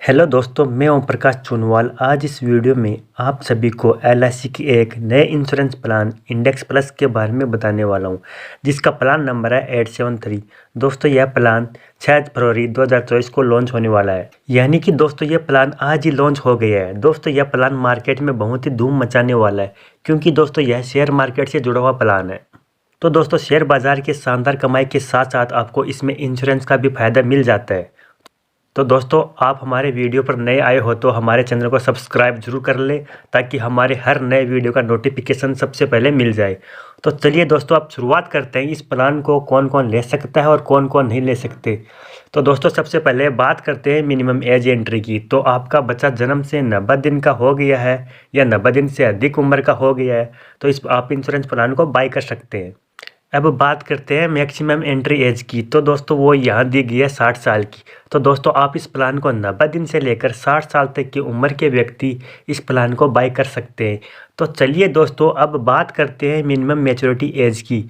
Hello दोस्तों, मैं ओम प्रकाश चुनवाल। आज इस वीडियो में आप सभी को एलआईसी की एक नए इंश्योरेंस प्लान इंडेक्स प्लस के बारे में बताने वाला हूं, जिसका प्लान नंबर है 873। दोस्तों, यह प्लान 6 फरवरी 2024 को लॉन्च होने वाला है। यानी कि दोस्तों, यह प्लान आज ही लॉन्च हो गया है। दोस्तों, यह प्लान मार्केट में बहुत ही धूम मचाने वाला है, क्योंकि दोस्तों यह शेयर मार्केट से जुड़ा हुआ प्लान है। तो दोस्तों, शेयर बाजार के शानदार कमाई के साथ साथ आपको इसमें इंश्योरेंस का भी फायदा मिल जाता है। तो दोस्तों, आप हमारे वीडियो पर नए आए हो तो हमारे चैनल को सब्सक्राइब जरूर कर ले, ताकि हमारे हर नए वीडियो का नोटिफिकेशन सबसे पहले मिल जाए। तो चलिए दोस्तों, आप शुरुआत करते हैं। इस प्लान को कौन कौन ले सकता है और कौन कौन नहीं ले सकते। तो दोस्तों, सबसे पहले बात करते हैं मिनिमम एज एंट्री की। तो आपका बच्चा जन्म से 90 दिन का हो गया है या 90 दिन से अधिक उम्र का हो गया है, तो आप इंश्योरेंस प्लान को बाय कर सकते हैं। अब बात करते हैं मैक्सिमम एंट्री एज की। तो दोस्तों, वो यहाँ दी गई है 60 साल की। तो दोस्तों, आप इस प्लान को 90 दिन से लेकर 60 साल तक की उम्र के व्यक्ति इस प्लान को बाय कर सकते हैं। तो चलिए दोस्तों, अब बात करते हैं मिनिमम मैच्योरिटी एज की।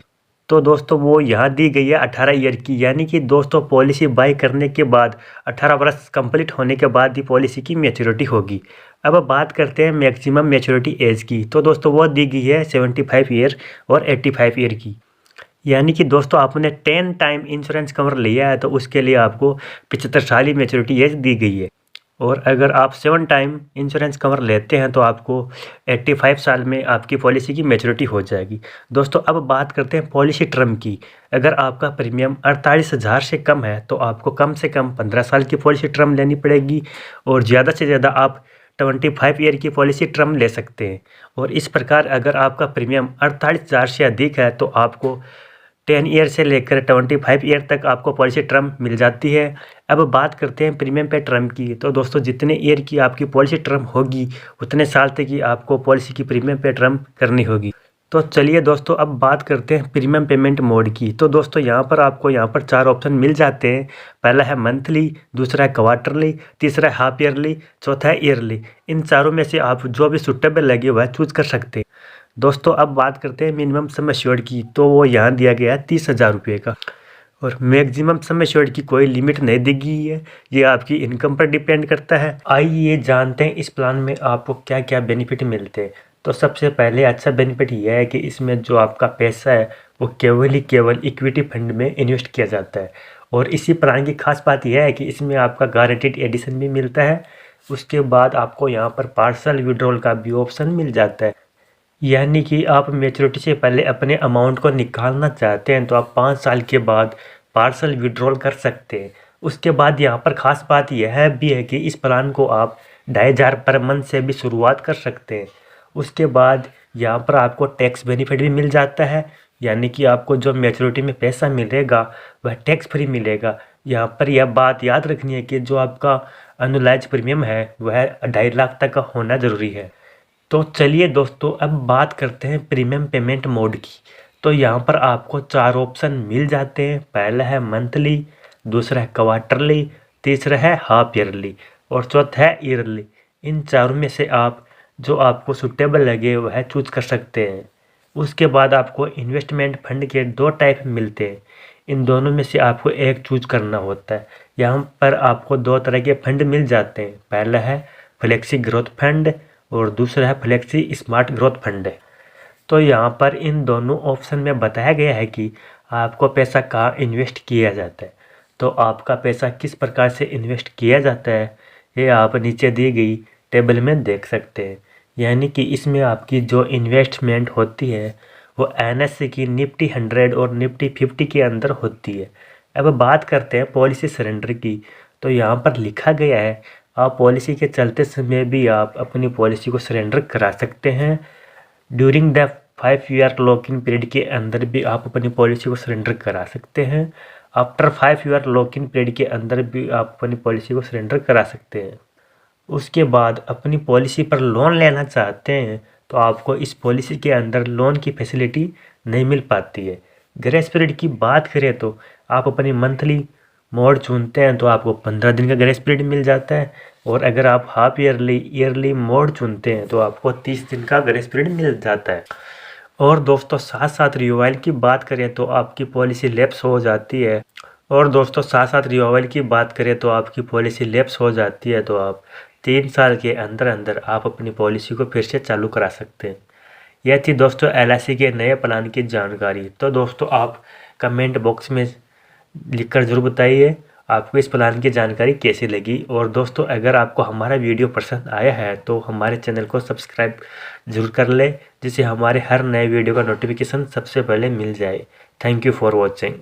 तो दोस्तों, वो यहाँ दी गई है 18 ईयर की। यानी कि दोस्तों, पॉलिसी बाय करने के बाद 18 वर्ष कंप्लीट होने के बाद ही पॉलिसी की मैच्योरिटी होगी। अब बात करते हैं मैक्सिमम मैच्योरिटी एज की। तो दोस्तों, वो दी गई है 75 ईयर और 85 ईयर की। यानी कि दोस्तों, आपने 10 टाइम इंश्योरेंस कवर लिया है तो उसके लिए आपको 75 साल ही मैच्योरिटी एज दी गई है। और अगर आप 7 टाइम इंश्योरेंस कवर लेते हैं तो आपको 85 साल में आपकी पॉलिसी की मैच्योरिटी हो जाएगी। दोस्तों, अब बात करते हैं पॉलिसी टर्म की। अगर आपका प्रीमियम 48,000 से कम है तो आपको कम से कम 15 साल की पॉलिसी टर्म लेनी पड़ेगी, और ज़्यादा से ज़्यादा आप 25 ईयर की पॉलिसी टर्म ले सकते हैं। और इस प्रकार अगर आपका प्रीमियम 48,000 से अधिक है तो आपको 10 ईयर से लेकर 25 ईयर तक आपको पॉलिसी टर्म मिल जाती है। अब बात करते हैं प्रीमियम पे टर्म की। तो दोस्तों, जितने ईयर की आपकी पॉलिसी टर्म होगी उतने साल तक की आपको पॉलिसी की प्रीमियम पे टर्म करनी होगी। तो चलिए दोस्तों, अब बात करते हैं प्रीमियम पेमेंट मोड की। तो दोस्तों, यहाँ पर आपको 4 ऑप्शन मिल जाते हैं। पहला है मंथली, दूसरा है क्वार्टरली, तीसरा है हाफ ईयरली, चौथा है ईयरली। इन चारों में से आप जो भी सुटेबल लगे वह चूज कर सकते हैं। दोस्तों, अब बात करते हैं मिनिमम सम एश्योर्ड की। तो वो यहाँ दिया गया है 30,000 रुपये का। और मैक्सिमम सम एश्योर्ड की कोई लिमिट नहीं दी गई है, ये आपकी इनकम पर डिपेंड करता है। आइए जानते हैं इस प्लान में आपको क्या क्या बेनिफिट मिलते हैं। तो सबसे पहले अच्छा बेनिफिट यह है कि इसमें जो आपका पैसा है वो केवल इक्विटी फंड में इन्वेस्ट किया जाता है। और इसी प्लान की खास बात यह है कि इसमें आपका गारंटीड एडिशन भी मिलता है। उसके बाद आपको यहाँ पर पार्सल विड्रॉल का भी ऑप्शन मिल जाता है। यानी कि आप मैच्योरिटी से पहले अपने अमाउंट को निकालना चाहते हैं तो आप 5 साल के बाद पार्सल विड्रॉल कर सकते हैं। उसके बाद यहाँ पर ख़ास बात यह भी है कि इस प्लान को आप 2,500 पर मंथ से भी शुरुआत कर सकते हैं। उसके बाद यहाँ पर आपको टैक्स बेनिफिट भी मिल जाता है। यानी कि आपको जो मैच्योरिटी में पैसा मिलेगा वह टैक्स फ्री मिलेगा। यहाँ पर यह बात याद रखनी है कि जो आपका एनुअलाइज प्रीमियम है वह 2.5 लाख तक का होना ज़रूरी है। तो चलिए दोस्तों, अब बात करते हैं प्रीमियम पेमेंट मोड की। तो यहाँ पर आपको 4 ऑप्शन मिल जाते हैं। पहला है मंथली, दूसरा है क्वार्टरली, तीसरा है हाफ ईयरली और चौथा है ईयरली। इन चारों में से आप जो आपको सुटेबल लगे वह चूज कर सकते हैं। उसके बाद आपको इन्वेस्टमेंट फंड के 2 टाइप मिलते हैं। इन दोनों में से आपको एक चूज करना होता है। यहाँ पर आपको 2 तरह के फंड मिल जाते हैं। पहला है फ्लेक्सी ग्रोथ फंड और दूसरा है फ्लेक्सी स्मार्ट ग्रोथ फंड। तो यहाँ पर इन दोनों ऑप्शन में बताया गया है कि आपको पैसा कहाँ इन्वेस्ट किया जाता है। तो आपका पैसा किस प्रकार से इन्वेस्ट किया जाता है ये आप नीचे दी गई टेबल में देख सकते हैं। यानी कि इसमें आपकी जो इन्वेस्टमेंट होती है वो NSE की निफ्टी 100 और निफ्टी 50 के अंदर होती है। अब बात करते हैं पॉलिसी सरेंडर की। तो यहाँ पर लिखा गया है आप पॉलिसी के चलते समय भी आप अपनी पॉलिसी को सरेंडर करा सकते हैं। During the 5 ear lock in period के अंदर भी आप अपनी पॉलिसी को सरेंडर करा सकते हैं। After 5 ear lock in period के अंदर भी आप अपनी पॉलिसी को सरेंडर करा सकते हैं। उसके बाद अपनी पॉलिसी पर लोन लेना चाहते हैं तो आपको इस पॉलिसी के अंदर लोन की फैसिलिटी नहीं मिल पाती है। ग्रेस पीरियड की बात करें तो आप अपनी मंथली मोड चुनते हैं तो आपको 15 दिन का ग्रेस पीरियड मिल जाता है। और अगर आप हाफ ईयरली मोड चुनते हैं तो आपको 30 दिन का ग्रेस पीरियड मिल जाता है। और दोस्तों, साथ साथ रिवाइल की बात करें तो आपकी पॉलिसी लैप्स हो जाती है और दोस्तों साथ साथ रिन्यूअल की बात करें तो आपकी पॉलिसी लैप्स हो जाती है तो आप 3 साल के अंदर अंदर आप अपनी पॉलिसी को फिर से चालू करा सकते हैं। यह थी दोस्तों एलआईसी के नए प्लान की जानकारी। तो दोस्तों आप कमेंट बॉक्स में लिखकर ज़रूर बताइए आपको इस प्लान की जानकारी कैसी लगी। और दोस्तों अगर आपको हमारा वीडियो पसंद आया है तो हमारे चैनल को सब्सक्राइब ज़रूर कर लें, जिससे हमारे हर नए वीडियो का नोटिफिकेशन सबसे पहले मिल जाए। Thank you for watching.